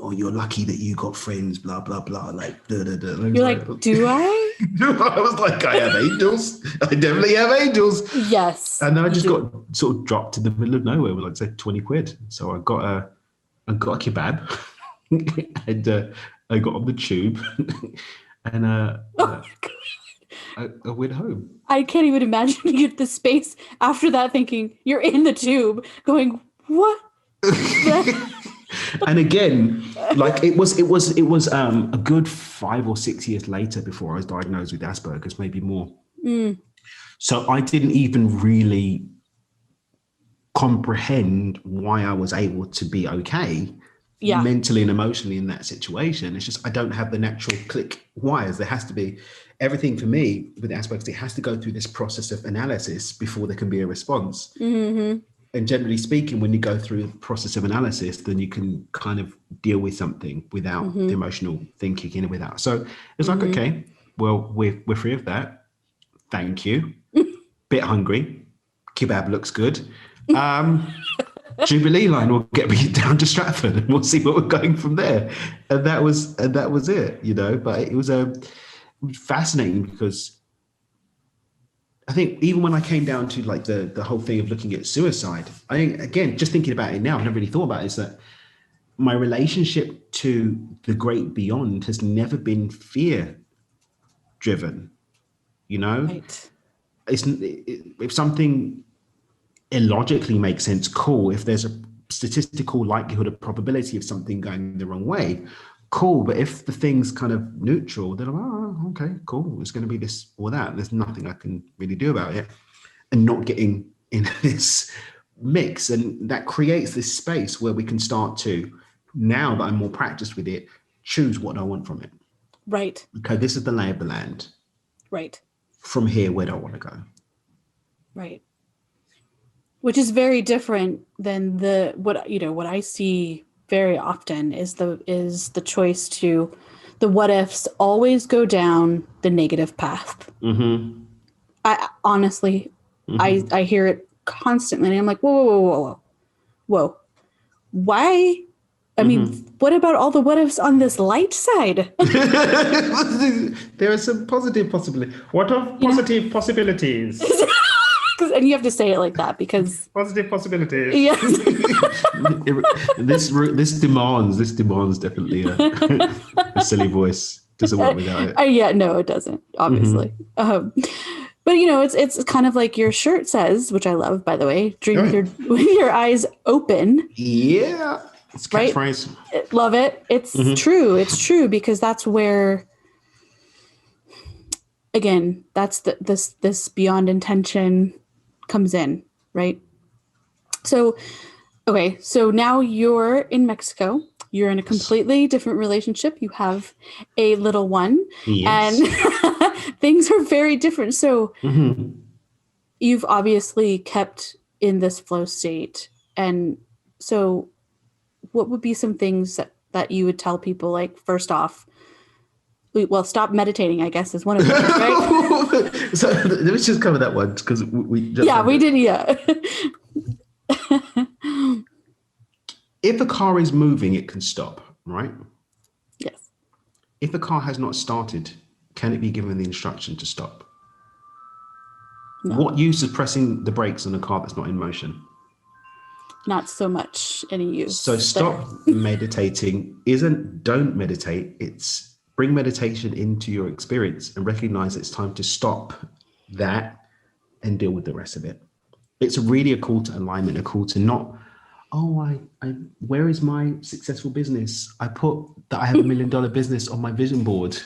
oh, you're lucky that you got friends, blah, blah, blah. Like, da, da, da. You're like, do I? I was like, I have angels. I definitely have angels. Yes. And then I just got sort of dropped in the middle of nowhere with like, say, 20 quid. So I got a kebab and I got on the tube and I went home. I can't even imagine you get the space after that thinking you're in the tube going, what? And again, like it was a good 5 or 6 years later before I was diagnosed with Asperger's, maybe more. So I didn't even really comprehend why I was able to be okay mentally and emotionally in that situation. It's just I don't have the natural click wires. There has to be everything for me with Asperger's. It has to go through this process of analysis before there can be a response. And generally speaking, when you go through the process of analysis, then you can kind of deal with something without the emotional thing kicking in without. So it's like, okay, well, we're free of that. Thank you. Bit hungry. Kebab looks good. Jubilee line will get me down to Stratford and we'll see what we're going from there. And that was it, you know. But it was fascinating because I think even when I came down to like the whole thing of looking at suicide, I think, again, just thinking about it now, I've never really thought about it, is that my relationship to the great beyond has never been fear driven, you know? Right. If something illogically makes sense, cool. If there's a statistical likelihood of probability of something going the wrong way, cool. But if the thing's kind of neutral, then I'm like, oh, okay, cool. It's going to be this or that. There's nothing I can really do about it. And not getting in this mix. And that creates this space where we can start to, now that I'm more practiced with it, choose what I want from it. Right. Okay, this is the lay of the land. Right. From here, where do I want to go? Right. Which is very different than what I see very often is the choice to, the what ifs always go down the negative path. Mm-hmm. I honestly, I hear it constantly, and I'm like, whoa. Why? I mean, what about all the what ifs on this light side? There are some positive possibilities. What are positive possibilities? And you have to say it like that because positive possibilities. Yes. this demands definitely a silly voice. Doesn't work without it. Yeah, no, it doesn't. Obviously, but it's kind of like your shirt says, which I love, by the way. Dream with your eyes open. Yeah, it's catchphrase. Right? Love it. It's true. It's true because that's where. Again, that's this beyond intention comes in, right? So, okay, so now you're in Mexico. You're in a completely different relationship. You have a little one, and things are very different. So, you've obviously kept in this flow state, and so, what would be some things that you would tell people? Like, first off. Well, stop meditating, I guess, is one of them, right? So let's just cover that one because we just did. Yeah. If a car is moving, it can stop, right? Yes. If the car has not started, can it be given the instruction to stop? No. What use is pressing the brakes on a car that's not in motion? Not so much any use. So stop meditating don't meditate. It's bring meditation into your experience and recognize it's time to stop that and deal with the rest of it. It's really a call to alignment, a call to not, where is my successful business? I put that I have $1 million business on my vision board.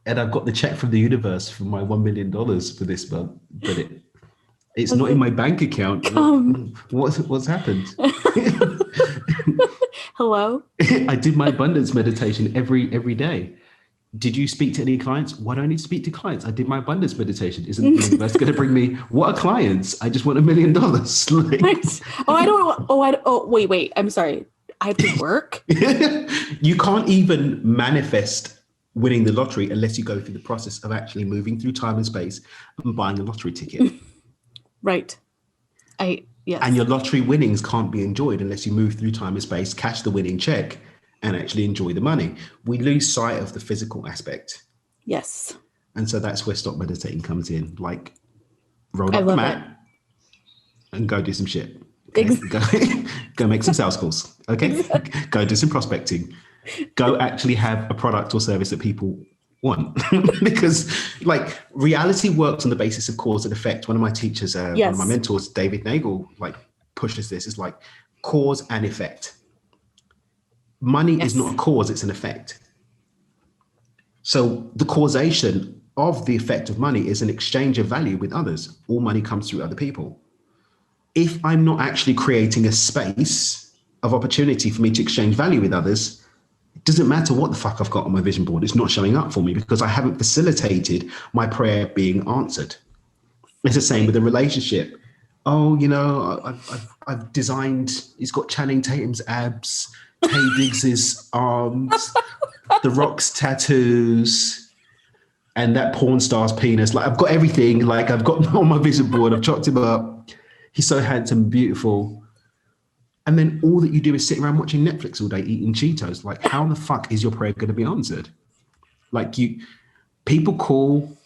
And I've got the check from the universe for my $1 million for this month, but it's not in my bank account. What's happened? Hello? I did my abundance meditation every day. Did you speak to any clients? Why do I need to speak to clients? I did my abundance meditation. Isn't the universe going to bring me, what are clients? I just want $1 million. Wait. I'm sorry. I have to work? You can't even manifest winning the lottery unless you go through the process of actually moving through time and space and buying a lottery ticket. Right. Yes. And your lottery winnings can't be enjoyed unless you move through time and space, cash the winning check, and actually enjoy the money. We lose sight of the physical aspect. Yes. And so that's where stop meditating comes in. Like, roll up the mat and go do some shit. Okay? Go make some sales calls. Okay? Go do some prospecting. Go actually have a product or service that people want. Because like reality works on the basis of cause and effect. One of my teachers, one of my mentors, David Nagel, like pushes this. It's like cause and effect. Money is not a cause, it's an effect. So the causation of the effect of money is an exchange of value with others. All money comes through other people. If I'm not actually creating a space of opportunity for me to exchange value with others, it doesn't matter what the fuck I've got on my vision board. It's not showing up for me because I haven't facilitated my prayer being answered. It's the same with a relationship. oh, you know, I've designed, he's got Channing Tatum's abs, Tay Diggs's arms, The Rock's tattoos, and that porn star's penis. Like, I've got everything. Like, I've got on my vision board. I've chopped him up. He's so handsome, beautiful. And then all that you do is sit around watching Netflix all day, eating Cheetos. Like, how the fuck is your prayer going to be answered? Like, people call,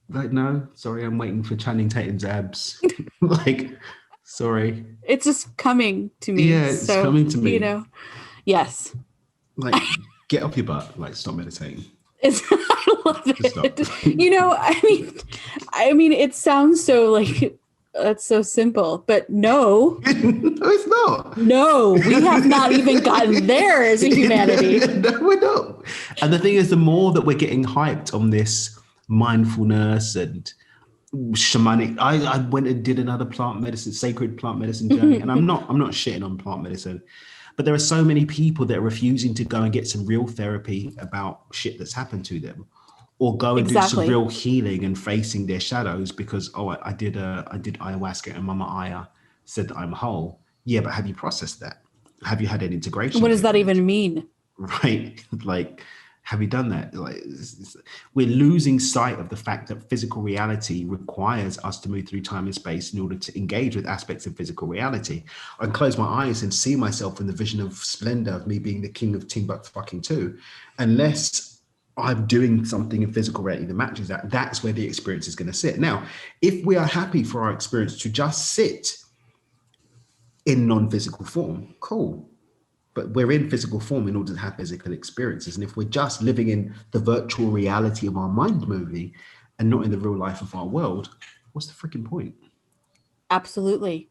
like, no, sorry, I'm waiting for Channing Tatum's abs. Like, sorry. It's just coming to me. Yeah, it's coming to me. You know, yes. Like, get off your butt. Like, stop meditating. I love it. You know, I mean, it sounds so like that's so simple, but no. No, it's not. No, we have not even gotten there as a humanity. No, we're not. And the thing is, the more that we're getting hyped on this mindfulness and shamanic, I went and did another sacred plant medicine journey, and I'm not shitting on plant medicine. But there are so many people that are refusing to go and get some real therapy about shit that's happened to them, or go and do some real healing and facing their shadows because, I did ayahuasca and Mama Aya said that I'm whole. Yeah, but have you processed that? Have you had an integration? What does that even mean? Right. Like, have you done that? Like, we're losing sight of the fact that physical reality requires us to move through time and space in order to engage with aspects of physical reality. I can close my eyes and see myself in the vision of splendor of me being the king of Timbuktu 2, unless I'm doing something in physical reality that matches that. That's where the experience is going to sit. Now, if we are happy for our experience to just sit in non-physical form, cool. But we're in physical form in order to have physical experiences. And if we're just living in the virtual reality of our mind movie and not in the real life of our world, what's the freaking point? Absolutely.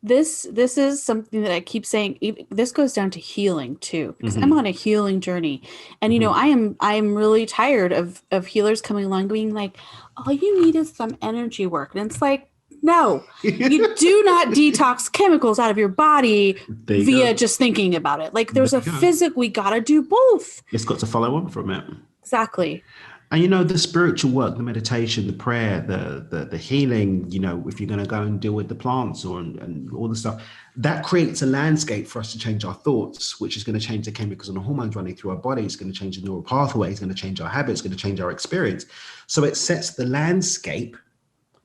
This is something that I keep saying. This goes down to healing too, because I'm on a healing journey. And, you know, I am really tired of healers coming along being like, all you need is some energy work. And it's like, no, you do not detox chemicals out of your body via just thinking about it. Like, there's a physic, we got to do both. It's got to follow on from it. Exactly. And, you know, the spiritual work, the meditation, the prayer, the healing, you know, if you're going to go and deal with the plants and all the stuff, that creates a landscape for us to change our thoughts, which is going to change the chemicals and the hormones running through our body. It's going to change the neural pathway. It's going to change our habits. It's going to change our experience. So it sets the landscape.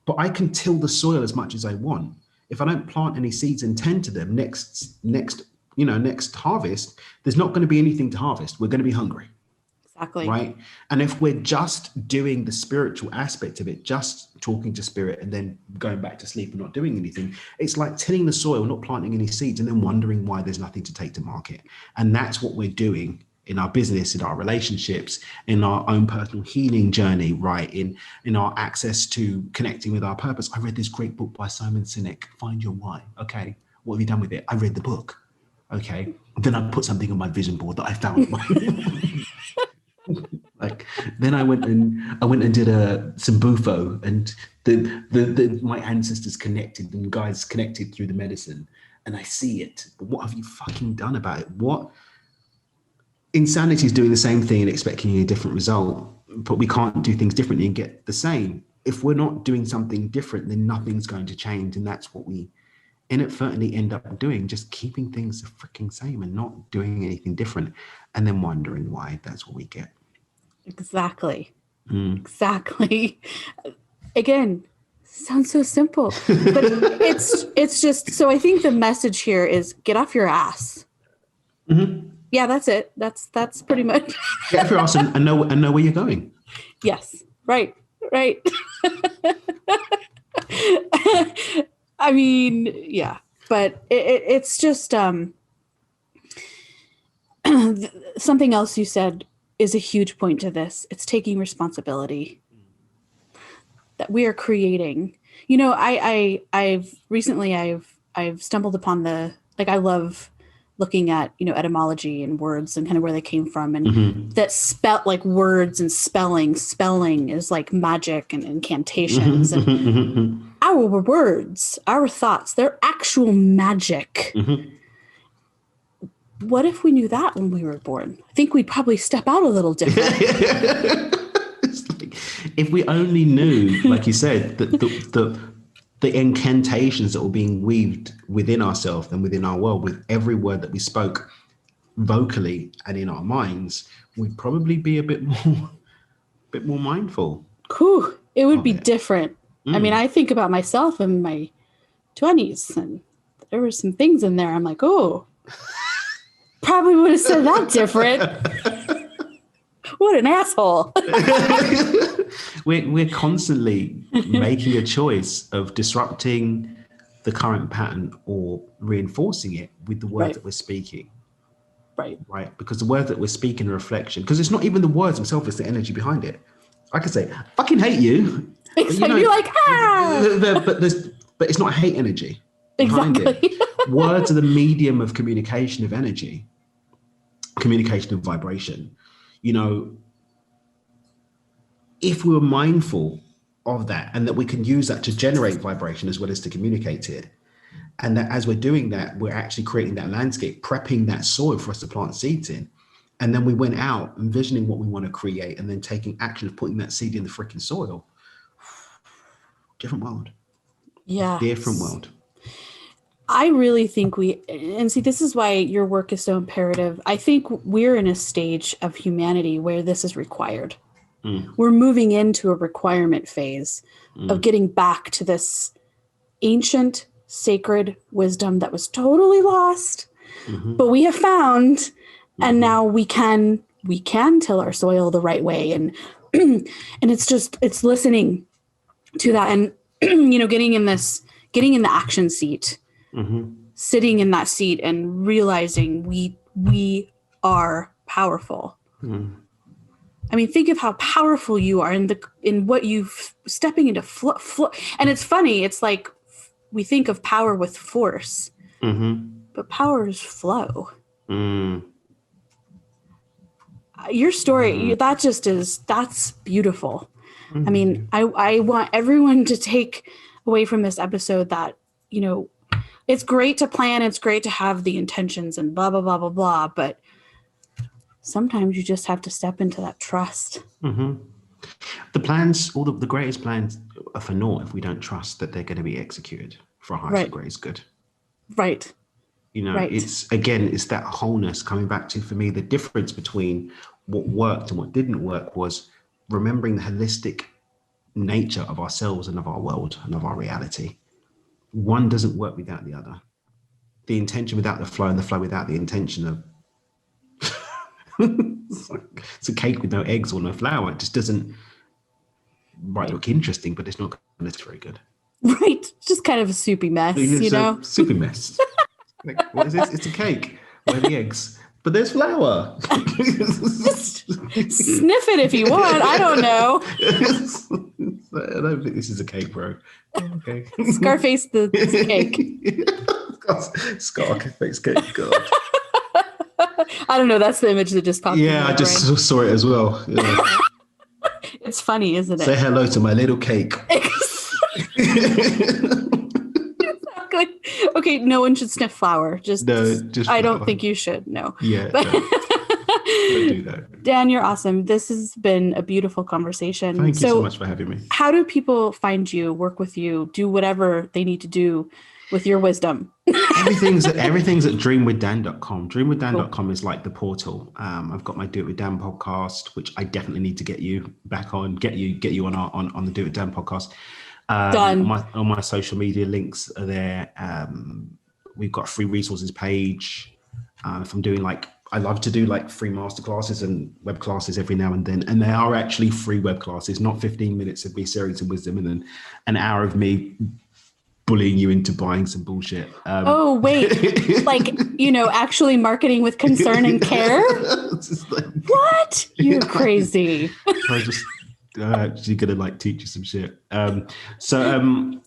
But I can till the soil as much as I want. If I don't plant any seeds and tend to them next harvest, there's not going to be anything to harvest. We're going to be hungry. Exactly. Right. And if we're just doing the spiritual aspect of it, just talking to spirit and then going back to sleep and not doing anything, it's like tilling the soil, not planting any seeds, and then wondering why there's nothing to take to market. And that's what we're doing in our business, in our relationships, in our own personal healing journey, right? In our access to connecting with our purpose. I read this great book by Simon Sinek, Find Your Why. Okay, what have you done with it? I read the book. Okay, then I put something on my vision board that I found. Like, then I went and did some bufo, and the my ancestors connected and guides connected through the medicine, and I see it. But what have you fucking done about it? What? Insanity is doing the same thing and expecting a different result, but we can't do things differently and get the same. If we're not doing something different, then nothing's going to change. And that's what we inadvertently end up doing, just keeping things the freaking same and not doing anything different, and then wondering why. That's what we get. Exactly. Exactly. Again, sounds so simple, but it's just, so I think the message here is get off your ass. Yeah, that's it. That's pretty much. Get off your ass and know where you're going. Yes. Right. I mean, yeah, but it's just something else you said is a huge point to this. It's taking responsibility that we are creating. You know, I've recently stumbled upon I love looking at, you know, etymology and words and kind of where they came from, and that like words and spelling is like magic and incantations and our words, our thoughts, they're actual magic. What if we knew that when we were born? I think we'd probably step out a little different. It's like, if we only knew, like you said, that the incantations that were being weaved within ourselves and within our world with every word that we spoke vocally and in our minds, we'd probably be a bit more mindful. Whew, it would be different. I mean, Mm. I think about myself in my 20s, and there were some things in there. I'm like, oh, probably would have said that different. What an asshole. We're constantly making a choice of disrupting the current pattern or reinforcing it with the words that we're speaking. Right. Because the words that we're speaking are reflection. Because it's not even the words themselves, it's the energy behind it. I could say, fucking hate you. Exactly. You're like, ah. But it's not hate energy. Exactly. Words are the medium of communication of energy, communication of vibration. You know, if we were mindful of that and that we can use that to generate vibration as well as to communicate it, and that as we're doing that, we're actually creating that landscape, prepping that soil for us to plant seeds in. And then we went out envisioning what we want to create and then taking action of putting that seed in the freaking soil. Different world. Yeah. Different world. I really think and see, this is why your work is so imperative. I think we're in a stage of humanity where this is required. We're moving into a requirement phase of getting back to this ancient, sacred wisdom that was totally lost, but we have found, and now we can till our soil the right way. And, and it's listening to that and, you know, getting in the action seat, sitting in that seat and realizing we are powerful. I mean, think of how powerful you are in what you've stepping into flow. And it's funny. It's like we think of power with force, but power is flow. Your story, that's beautiful. I mean, I want everyone to take away from this episode that, you know, it's great to plan. It's great to have the intentions and blah, blah, blah, blah, blah. But sometimes you just have to step into that trust. The plans, all the greatest plans are for naught if we don't trust that they're going to be executed for our highest and greatest good. Right. You know, it's that wholeness coming back to, for me, the difference between what worked and what didn't work was remembering the holistic nature of ourselves and of our world and of our reality. One doesn't work without the other. The intention without the flow and the flow without the intention of it's a cake with no eggs or no flour. It just doesn't look interesting, but it's not very good. Right. It's just kind of a soupy mess, you know? Soupy mess. Like, what is this? It's a cake. Where are the eggs? But there's flour. Just sniff it if you want. I don't know. I don't think this is a cake, bro. Okay. Scarface the cake. Scarface cake. God. I don't know. That's the image that just popped in my I just brain. saw it as well. Yeah. It's funny, isn't it? Say hello to my little cake. Exactly. Okay, no one should sniff flour. Just I don't flour. think you should. No. Yeah. Don't do that. Dan, you're awesome. This has been a beautiful conversation. Thank you so much for having me. How do people find you, work with you, do whatever they need to do with your wisdom? Everything's at dreamwithdan.com. Dreamwithdan.com is like the portal. I've got my Do It With Dan podcast, which I definitely need to get you back on, get you on the Do It With Dan podcast. Done. All my social media links are there. We've got a free resources page. If I'm doing I love to do free masterclasses and web classes every now and then. And they are actually free web classes, not 15 minutes of me sharing some wisdom and then an hour of me bullying you into buying some bullshit. Oh, wait. Actually marketing with concern and care? What? You're crazy. I just actually gonna teach you some shit. That's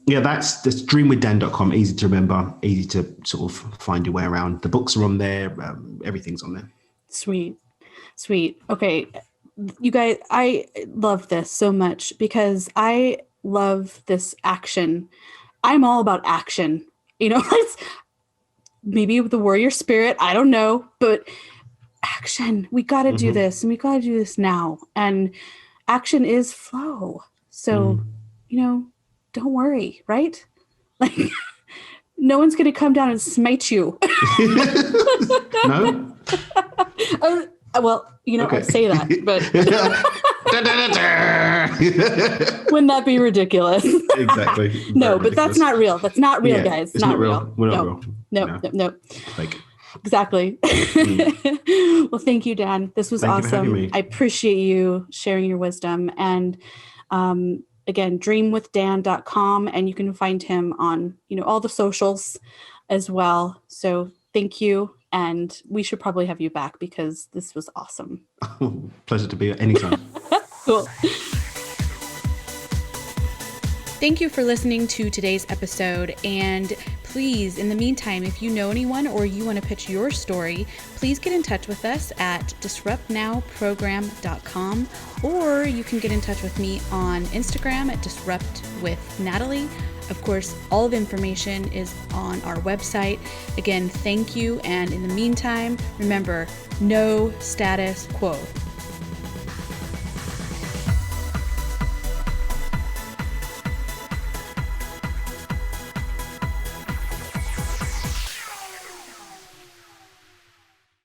dreamwithdan.com. Easy to remember, easy to sort of find your way around. The books are on there. Everything's on there. Sweet. Okay. You guys, I love this so much because I love this action. I'm all about action, it's maybe the warrior spirit. I don't know, but action, we got to do this and we got to do this now. And action is flow. So, don't worry, right? Like, no one's going to come down and smite you. No? Well, Okay. I say that, but wouldn't that be ridiculous? Exactly. No, but that's not real. That's not real, Yeah, guys. it's not real. We're not real. No. Like, exactly. Well, thank you, Dan. This was Thank you for having awesome. me. I appreciate you sharing your wisdom. And again, dreamwithdan.com, and you can find him on, all the socials as well. So thank you. And we should probably have you back because this was awesome. Pleasure to be here anytime. Cool. Thank you for listening to today's episode. And please, in the meantime, if you know anyone or you want to pitch your story, please get in touch with us at disruptnowprogram.com, or you can get in touch with me on Instagram at disruptwithnatalie. Of course, all the information is on our website. Again, thank you. And in the meantime, remember, no status quo.